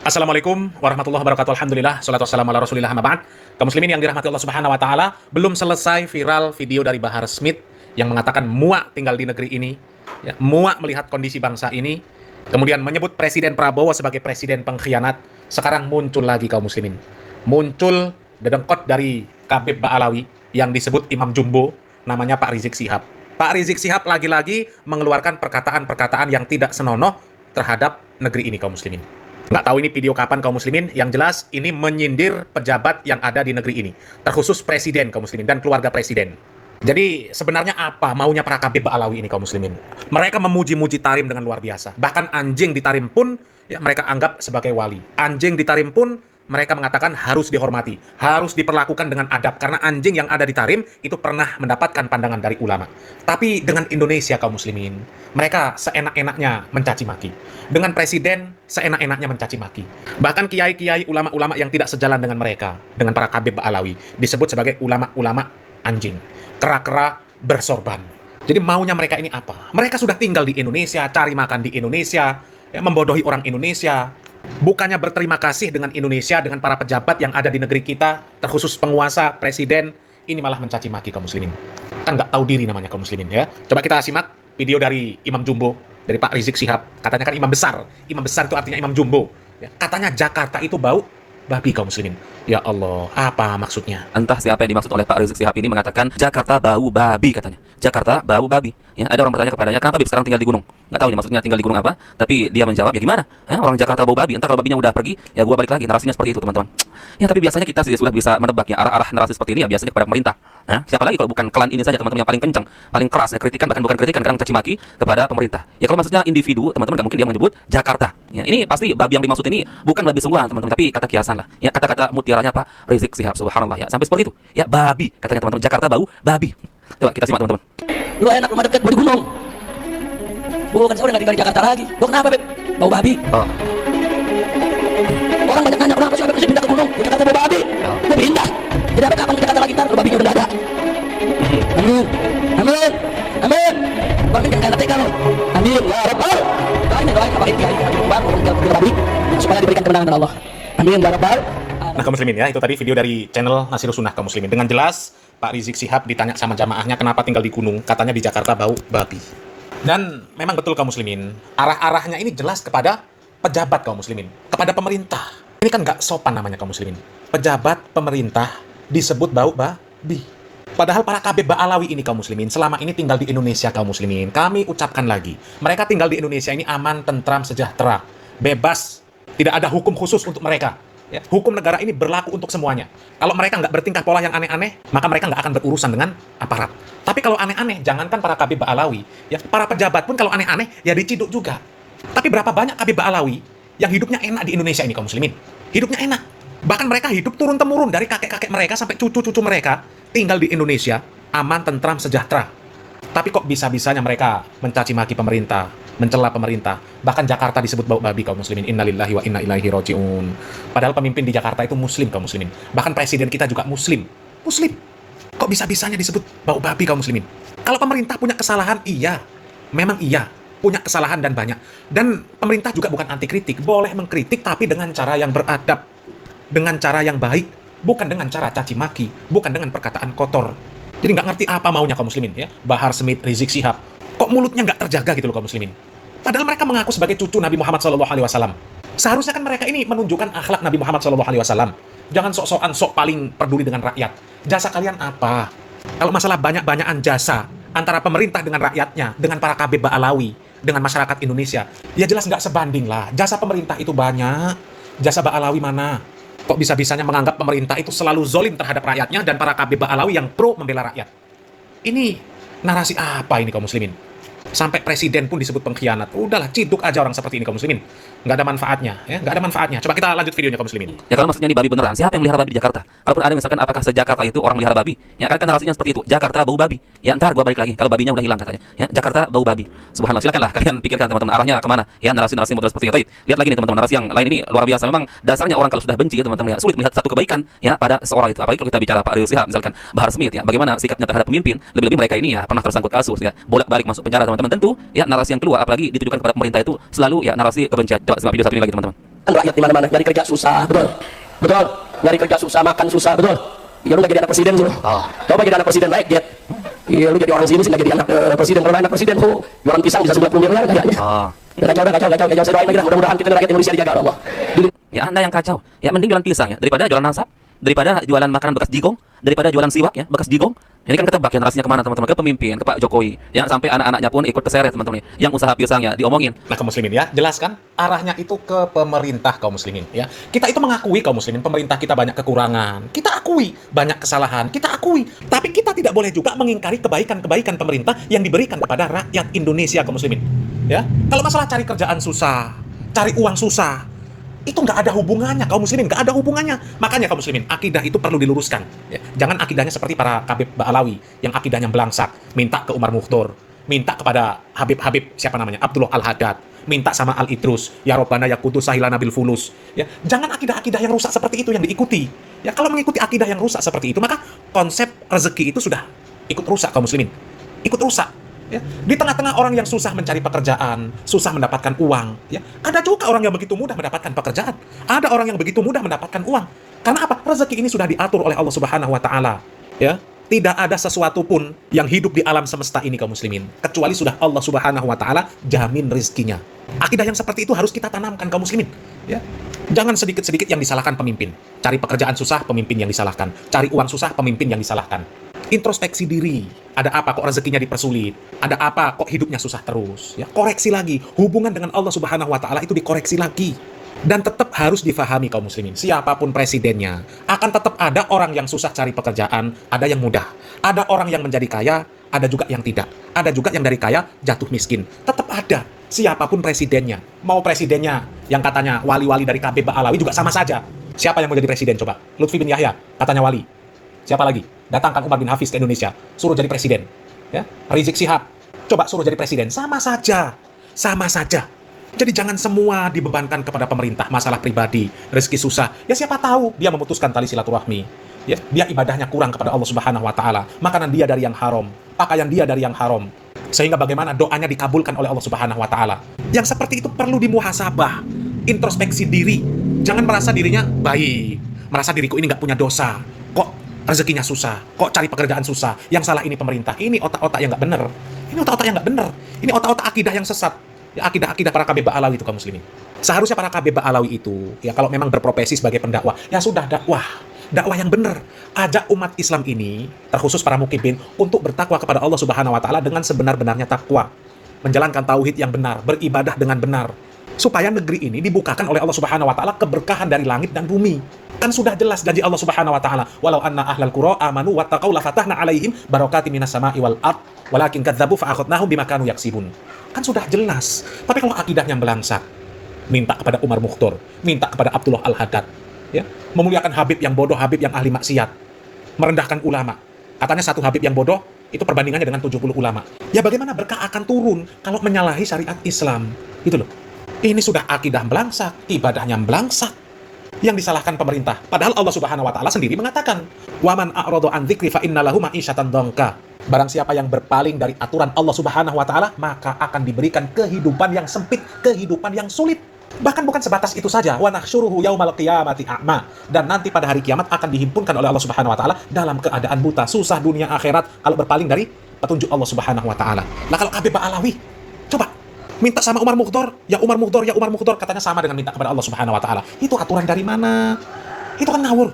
Assalamualaikum warahmatullahi wabarakatuh. Alhamdulillah, salatu wassalamu ala rasulillah, amma ba'd. Kaum muslimin yang dirahmati Allah subhanahu wa ta'ala, belum selesai viral video dari Bahar Smith yang mengatakan muak tinggal di negeri ini, ya, muak melihat kondisi bangsa ini, kemudian menyebut Presiden Prabowo sebagai presiden pengkhianat. Sekarang muncul lagi kaum muslimin, muncul dedengkot dari Khabib Ba'alawi yang disebut Imam Jumbo, namanya Pak Rizik Syihab. Pak Rizik Syihab lagi-lagi mengeluarkan perkataan-perkataan yang tidak senonoh terhadap negeri ini kaum muslimin. Nggak tahu ini video kapan kaum muslimin, yang jelas ini menyindir pejabat yang ada di negeri ini, terkhusus presiden kaum muslimin dan keluarga presiden. Jadi sebenarnya apa maunya para Khabib Ba'alawi ini kaum muslimin? Mereka memuji-muji Tarim dengan luar biasa. Bahkan anjing di Tarim pun ya, mereka anggap sebagai wali. Anjing di Tarim pun mereka mengatakan harus dihormati, harus diperlakukan dengan adab, karena anjing yang ada di Tarim itu pernah mendapatkan pandangan dari ulama. Tapi dengan Indonesia kaum muslimin, mereka seenak-enaknya mencaci maki. Dengan presiden seenak-enaknya mencaci maki. Bahkan kiai-kiai ulama-ulama yang tidak sejalan dengan mereka, dengan para Khabib Ba'alawi, disebut sebagai ulama-ulama anjing, kera-kera bersorban. Jadi maunya mereka ini apa? Mereka sudah tinggal di Indonesia, cari makan di Indonesia, ya, membodohi orang Indonesia. Bukannya berterima kasih dengan Indonesia, dengan para pejabat yang ada di negeri kita, terkhusus penguasa, presiden, ini malah mencaci maki kaum muslimin. Kan nggak tahu diri namanya kaum muslimin ya. Coba kita simak video dari Imam Jumbo, dari Pak Rizik Syihab. Katanya kan imam besar. Imam besar itu artinya Imam Jumbo. Ya, katanya Jakarta itu bau babi kaum muslimin. Ya Allah, apa maksudnya? Entah siapa yang dimaksud oleh Pak Rizik Syihab ini mengatakan Jakarta bau babi katanya. Jakarta bau babi. Ya, ada orang bertanya kepadanya, kenapa Bib sekarang tinggal di gunung? Nggak tahu ini maksudnya tinggal di gunung apa. Tapi dia menjawab, ya gimana? Orang Jakarta bau babi. Entar kalau babinya udah pergi, ya gua balik lagi. Narasinya seperti itu teman-teman. Ya tapi biasanya kita sudah bisa menebak ya arah-arah narasi seperti ini ya biasanya kepada pemerintah. Siapa lagi kalau bukan klan ini saja teman-teman yang paling kencang, paling keras ya, kritikan, bahkan bukan kritikan, kadang caci maki kepada pemerintah. Ya kalau maksudnya individu, teman-teman nggak mungkin dia menyebut Jakarta. Ya, ini pasti babi yang dimaksud ini bukan babi sungguhan teman-teman, tapi kata kiasan lah. Ya kata-kata mutiaranya Pak Rizik Syihab, subhanallah ya. Sampai seperti itu. Ya babi katanya teman-teman, Jakarta bau babi. Coba kita simak teman-teman. Lu enak rumah dekat di gunung. Bukan saya udah nggak tinggal di Jakarta lagi. Lu kenapa Beb? Bau babi. Oh. Orang banyak nanya kenapa sih Beb pindah ke gunung? Di Jakarta bau babi. Lu pindah. Jadi apa kapan ke Jakarta lagi ntar? Lu babinya udah nggak ada. Amin. Amin. Amin. Bang jangan kena tega lu. Amin. Ya Rabbal. Doain apa ini? Bang tinggal ke babi supaya diberikan kemenangan dari Allah. Amin. Ya Rabbal. Nah kaum muslimin ya, itu tadi video dari channel Nasirus Sunnah kaum muslimin. Dengan jelas Pak Rizik Syihab ditanya sama jamaahnya kenapa tinggal di gunung, katanya di Jakarta bau babi. Dan memang betul kaum muslimin, arah-arahnya ini jelas kepada pejabat kaum muslimin, kepada pemerintah. Ini kan nggak sopan namanya kaum muslimin. Pejabat pemerintah disebut bau babi. Padahal para Khabib Ba'alawi ini kaum muslimin selama ini tinggal di Indonesia kaum muslimin. Kami ucapkan lagi, mereka tinggal di Indonesia ini aman, tentram, sejahtera, bebas, tidak ada hukum khusus untuk mereka. Ya, hukum negara ini berlaku untuk semuanya. Kalau mereka nggak bertingkah pola yang aneh-aneh, maka mereka nggak akan berurusan dengan aparat. Tapi kalau aneh-aneh, jangankan para Khabib Ba'alawi, ya para pejabat pun kalau aneh-aneh, ya diciduk juga. Tapi berapa banyak Khabib Ba'alawi yang hidupnya enak di Indonesia ini kaum muslimin? Hidupnya enak. Bahkan mereka hidup turun-temurun dari kakek-kakek mereka sampai cucu-cucu mereka tinggal di Indonesia, aman, tentram, sejahtera. Tapi kok bisa-bisanya mereka mencaci maki pemerintah, mencela pemerintah. Bahkan Jakarta disebut bau babi kaum muslimin. Innalillahi wa inna ilaihi raji'un. Padahal pemimpin di Jakarta itu muslim kaum muslimin. Bahkan presiden kita juga muslim. Muslim. Kok bisa-bisanya disebut bau babi kaum muslimin? Kalau pemerintah punya kesalahan, iya. Memang iya. Punya kesalahan dan banyak. Dan pemerintah juga bukan anti kritik. Boleh mengkritik tapi dengan cara yang beradab. Dengan cara yang baik. Bukan dengan cara caci maki. Bukan dengan perkataan kotor. Jadi nggak ngerti apa maunya kaum muslimin ya. Bahar Smith, Rizik Syihab. Kok mulutnya nggak terjaga gitu loh kaum muslimin. Padahal mereka mengaku sebagai cucu Nabi Muhammad SAW. Seharusnya kan mereka ini menunjukkan akhlak Nabi Muhammad SAW. Jangan sok-sokan sok paling peduli dengan rakyat. Jasa kalian apa? Kalau masalah banyak-banyakan jasa antara pemerintah dengan rakyatnya, dengan para Khabib Ba'alawi, dengan masyarakat Indonesia, ya jelas nggak sebanding lah. Jasa pemerintah itu banyak. Jasa Ba'alawi mana? Kok bisa-bisanya menganggap pemerintah itu selalu zolim terhadap rakyatnya dan para Khabib Ba'alawi yang pro membela rakyat? Ini narasi apa ini kaum muslimin? Sampai presiden pun disebut pengkhianat. Udahlah, ciduk aja orang seperti ini kaum muslimin. Nggak ada manfaatnya, ya, nggak ada manfaatnya. Coba kita lanjut videonya kaum muslimin. Ya kalau maksudnya ini babi beneran, siapa yang melihara babi di Jakarta? Kalaupun ada misalkan apakah se-Jakarta itu orang melihara babi? Ya kan narasinya seperti itu. Jakarta bau babi. Ya ntar gua balik lagi kalau babinya udah hilang katanya. Ya Jakarta bau babi. Subhanallah, silakanlah kalian pikirkan teman-teman arahnya kemana. Ya narasi-narasi model seperti itu. Lihat lagi nih teman-teman, narasi yang lain ini luar biasa. Memang dasarnya orang kalau sudah benci ya teman-teman ya, sulit melihat satu kebaikan ya pada seorang itu. Apalagi kalau kita bicara Pak Rizik Syihab misalkan Bahar Smith ya, bagaimana sikapnya terhadap pemimpin, lebih-lebih mereka ini ya pernah tersangkut kasus ya, bolak-balik masuk penjara teman-teman. Tentu ya narasi yang keluar apalagi ditujukan kepada pemerintah itu selalu ya narasi kebencian. Coba simak video satu ini lagi teman-teman. Kan rakyat di mana-mana nyari kerja susah, betul. Betul. Nyari kerja susah, makan susah, betul. Ya lu gak jadi anak presiden sih. Coba jadi anak presiden baik, Jet. Iya lu jadi orang sini sih gak jadi anak presiden. Kalau anak presiden tuh jualan pisang bisa 90 miliar kayaknya. Kacau. Saya doain lagi mudah-mudahan kita rakyat Indonesia dijaga Allah. Ya Anda yang kacau. Ya mending jualan pisang ya daripada jualan nasab, daripada jualan makanan bekas jigong, daripada jualan siwak ya bekas jigong. Ini kan ketebak ya narasinya kemana teman-teman, ke pemimpin, ke Pak Jokowi. Ya sampai anak-anaknya pun ikut keseret teman-teman. Yang usaha pisangnya diomongin. Nah, kaum muslimin ya, jelas kan arahnya itu ke pemerintah kaum muslimin ya. Kita itu mengakui kaum muslimin pemerintah kita banyak kekurangan. Kita akui banyak kesalahan, kita akui. Tapi kita tidak boleh juga mengingkari kebaikan-kebaikan pemerintah yang diberikan kepada rakyat Indonesia kaum muslimin. Ya. Kalau masalah cari kerjaan susah, cari uang susah, itu nggak ada hubungannya kaum muslimin, nggak ada hubungannya. Makanya kaum muslimin, akidah itu perlu diluruskan ya. Jangan akidahnya seperti para Habib Ba'alawi yang akidahnya belangsak, minta ke Umar Mukhtar, minta kepada Habib siapa namanya, Abdullah Al-Haddad, minta sama Al-Idrus, ya Rabbana ya Qudus sahilana bil fulus ya. Jangan akidah-akidah yang rusak seperti itu yang diikuti ya. Kalau mengikuti akidah yang rusak seperti itu, maka konsep rezeki itu sudah ikut rusak kaum muslimin, ikut rusak. Ya, di tengah-tengah orang yang susah mencari pekerjaan, susah mendapatkan uang, ya, ada juga orang yang begitu mudah mendapatkan pekerjaan. Ada orang yang begitu mudah mendapatkan uang. Karena apa? Rezeki ini sudah diatur oleh Allah Subhanahu wa taala, ya. Tidak ada sesuatu pun yang hidup di alam semesta ini kaum muslimin kecuali sudah Allah Subhanahu wa taala jamin rezekinya. Akidah yang seperti itu harus kita tanamkan kaum muslimin, ya. Jangan sedikit-sedikit yang disalahkan pemimpin. Cari pekerjaan susah, pemimpin yang disalahkan. Cari uang susah, pemimpin yang disalahkan. Introspeksi diri. Ada apa kok rezekinya dipersulit? Ada apa kok hidupnya susah terus? Ya, koreksi lagi. Hubungan dengan Allah Subhanahu wa taala itu dikoreksi lagi. Dan tetap harus difahami kaum muslimin, siapapun presidennya, akan tetap ada orang yang susah cari pekerjaan, ada yang mudah. Ada orang yang menjadi kaya, ada juga yang tidak. Ada juga yang dari kaya jatuh miskin. Tetap ada. Siapapun presidennya. Mau presidennya yang katanya wali-wali dari KB Ba'alawi juga sama saja. Siapa yang mau jadi presiden coba? Lutfi bin Yahya, katanya wali. Siapa lagi? Datangkan Umar bin Hafiz ke Indonesia, suruh jadi presiden. Ya, Rizik Syihab, coba suruh jadi presiden. Sama saja. Sama saja. Jadi jangan semua dibebankan kepada pemerintah, masalah pribadi, rezeki susah. Ya siapa tahu dia memutuskan tali silaturahmi. Ya, dia ibadahnya kurang kepada Allah Subhanahu wa taala. Makanan dia dari yang haram, pakaian dia dari yang haram. Sehingga bagaimana doanya dikabulkan oleh Allah Subhanahu wa taala. Yang seperti itu perlu dimuhasabah, introspeksi diri. Jangan merasa dirinya baik, merasa diriku ini nggak punya dosa. Kok rezekinya susah, kok cari pekerjaan susah. Yang salah ini pemerintah. Ini otak-otak yang nggak benar. Ini otak-otak yang nggak benar. Ini otak-otak akidah yang sesat. Ya, akidah-akidah para KB Ba'alawi itu kaum muslimin. Seharusnya para KB Ba'alawi itu, ya kalau memang berprofesi sebagai pendakwah, ya sudah dakwah yang benar. Ajak umat Islam ini, terkhusus para mukibin, untuk bertakwa kepada Allah Subhanahu wa taala dengan sebenar-benarnya takwa. Menjalankan tauhid yang benar, beribadah dengan benar. Supaya negeri ini dibukakan oleh Allah Subhanahu wa taala keberkahan dari langit dan bumi. Kan sudah jelas janji Allah Subhanahu wa taala, walau anna ahlal qura amanu wattaqau lafatahna alaihim barakatim minas sama'i wal ard walakin kadzdzabu fa akhadnahum bima kanu yaksibun. Kan sudah jelas. Tapi kalau akidahnya melangsak, minta kepada Umar Mukhtar, minta kepada Abdullah Al-Haddad, ya, memuliakan Habib yang bodoh, Habib yang ahli maksiat, merendahkan ulama. Katanya satu Habib yang bodoh itu perbandingannya dengan 70 ulama. Ya bagaimana berkah akan turun kalau menyalahi syariat Islam? Gitu loh. Ini sudah akidah melangsak, ibadahnya melangsak. Yang disalahkan pemerintah. Padahal Allah Subhanahu wa taala sendiri mengatakan, "Wa man a'rada an dzikri fa innalahu ma'isyatan dhanka." Barang siapa yang berpaling dari aturan Allah Subhanahu wa taala, maka akan diberikan kehidupan yang sempit, kehidupan yang sulit. Bahkan bukan sebatas itu saja, wa nahsyuruhu yaumal qiyamati a'ma. Dan nanti pada hari kiamat akan dihimpunkan oleh Allah Subhanahu wa taala dalam keadaan buta, susah dunia akhirat kalau berpaling dari petunjuk Allah Subhanahu wa taala. Nah, kalau KB Ba'alawi, coba minta sama Umar Mukhtar, ya Umar Mukhtar, katanya sama dengan minta kepada Allah Subhanahu wa taala. Itu aturan dari mana? Itu kan ngawur.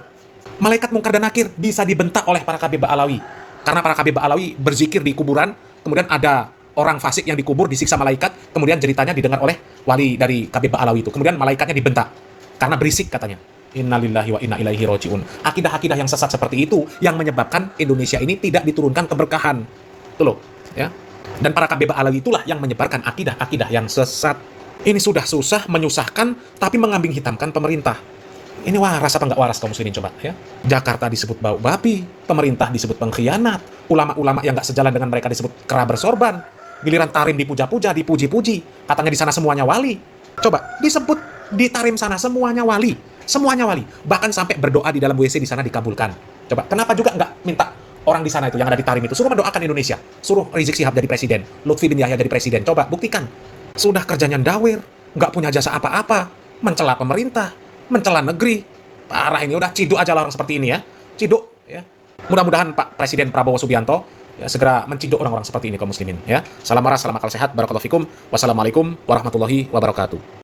Malaikat Munkar dan Nakir bisa dibentak oleh para KB Ba'alawi. Karena para KB Ba'alawi berzikir di kuburan, kemudian ada orang fasik yang dikubur, disiksa malaikat, kemudian ceritanya didengar oleh wali dari KB Ba'alawi itu. Kemudian malaikatnya dibentak karena berisik katanya. Innalillahi wa inna ilaihi raji'un. Akidah-akidah yang sesat seperti itu yang menyebabkan Indonesia ini tidak diturunkan keberkahan. Itu loh, ya. Dan para KB Ba'alawi itulah yang menyebarkan akidah-akidah yang sesat. Ini sudah susah, menyusahkan, tapi mengambing hitamkan pemerintah. Ini waras apa nggak waras kaum muslimin coba ya? Jakarta disebut bau babi, pemerintah disebut pengkhianat, ulama-ulama yang nggak sejalan dengan mereka disebut kera bersorban, giliran Tarim dipuja-puja, dipuji-puji, katanya di sana semuanya wali. Coba disebut di Tarim sana semuanya wali, bahkan sampai berdoa di dalam WC di sana dikabulkan. Coba kenapa juga nggak minta orang di sana itu yang ada di Tarim itu suruh mendoakan Indonesia, suruh Rizik Syihab jadi presiden, Lutfi bin Yahya jadi presiden. Coba buktikan. Sudah kerjanya ndawir, nggak punya jasa apa-apa, mencela pemerintah, mencela negeri. Parah ini, udah ciduk aja lah orang seperti ini ya. Ciduk ya. Mudah-mudahan Pak Presiden Prabowo Subianto ya, segera menciduk orang-orang seperti ini kaum muslimin ya. Salam marah, salam akal sehat, barakallahu fikum. Wassalamualaikum warahmatullahi wabarakatuh.